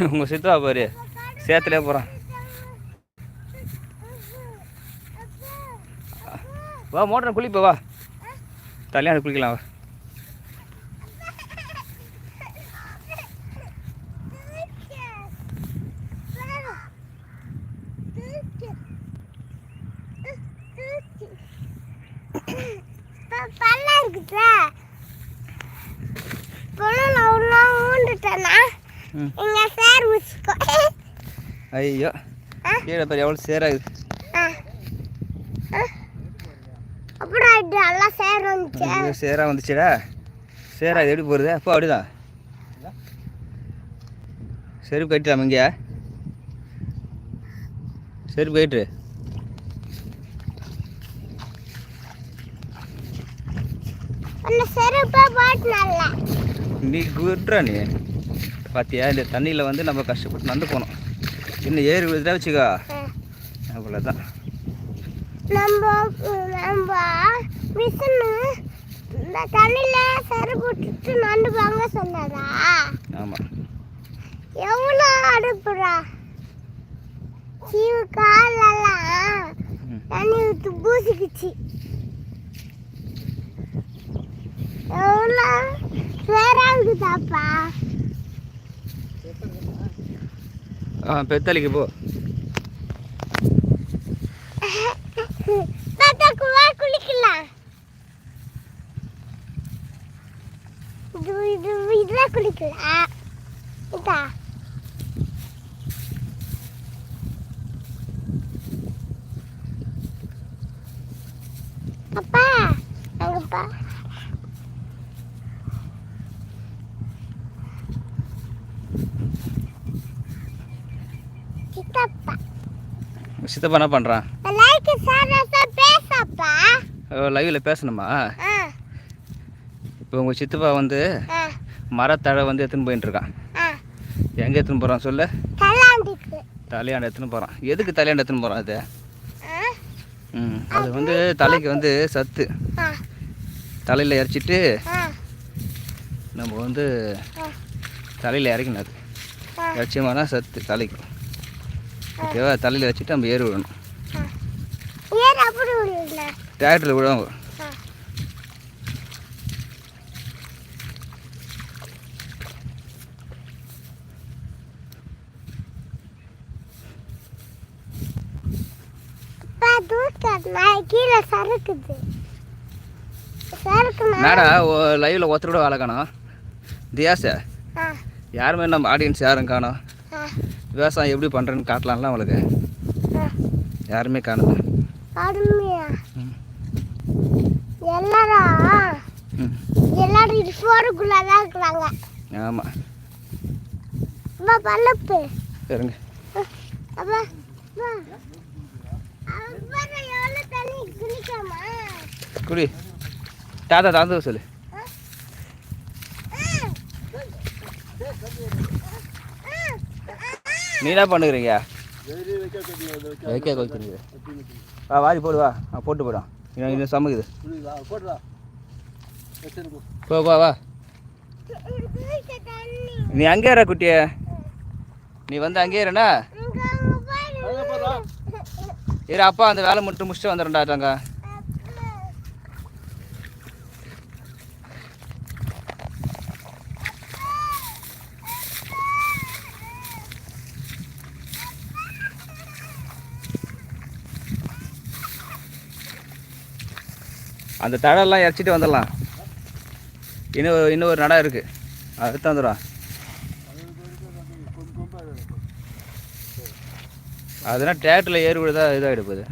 உங்கள் சித்தா பாரு சேத்துலேயே போகிறான். வா மோட்டர் குளிப்போ வா, தள்ளியாண்டு குளிக்கலாம் வா. ஐயோ கீழே பேர் எவ்வளோ சேராகுது. சேரா வந்துச்சுடா. சேரா இது எப்படி போகிறது? அப்போ அப்படிதான் செருப்பு கட்டிடலாம். இங்கே செருப்பு கயிட்டு நீ குட்ரா நீ பார்த்தியா? இந்த தண்ணியில் வந்து நம்ம கஷ்டப்பட்டு நடந்து போனோம். இன்னும் ஏறி விழுதுட்டா வச்சுக்கோ அவ்வளோதான். ஆமாம் எவ்வளோ அடுப்புடா சீவு காலெல்லாம் தண்ணி ஊற்றி பூசிக்குச்சு. எவ்வளோ வேறாங்குதாப்பா. பெத்தாலிக்கு போ. குளிக்கலாம். இதுதான் குளிக்கலாம். இதா அப்பா அங்கப்பா சித்தப்பா. சித்தப்பா என்ன பண்ணுறான்? லைவில் பேசணுமா? இப்போ உங்கள் சித்தப்பா வந்து மரத்தழை வந்து எடுத்துன்னு போயிட்டு இருக்கான். எங்கே எடுத்துன்னு போகிறான் சொல்லு? தலையாண்டு எடுத்துன்னு போகிறான். எதுக்கு தலையாண்டு எடுத்துன்னு போகிறான்? அது அது வந்து தலைக்கு வந்து சத்து. தலையில் இறச்சிட்டு நம்ம வந்து தலையில் இறக்கணும். அது இறச்சோம்னா சத்து தலைக்கு. ஓகேவா? தலையில் வச்சுட்டு நம்ம ஏறி விடணும். டிராக்டரில் விடுவாங்க. மேடா லைவில் ஒருத்தர் கூட வேலை காணும். தியாச யாருமே நம்ம ஆடியன்ஸ் யாரும் காணும். விவசாயம் எப்படி பண்ணுறேன்னு காட்டலாம்ல அவளுக்கு. யாருமே காணுது. ஆமாம் சரிங்க. குடி தாத்தா தாத்தா சொல்லு. நீ என்ன பண்ணுறீங்க? வைக்க கொளுத்துறீங்க. வா வாரி போடு. வா போட்டு போடான். இன்னும் சமைக்குது. போ வா வா. நீ அங்கே இற குட்டிய. நீ வந்து அங்கே இருண்ணா. இரு அப்பா அந்த வேலை மட்டும் முடிச்சுட்டு வந்துடும்டா. தாங்க அந்த தடெல்லாம் இறச்சிட்டு வந்துடலாம். இன்னும் ஒரு நடை இருக்குது, அடுத்து வந்துடும். அதெல்லாம் டிராக்டரில் ஏறி விடுதா இதாகிட போகுது.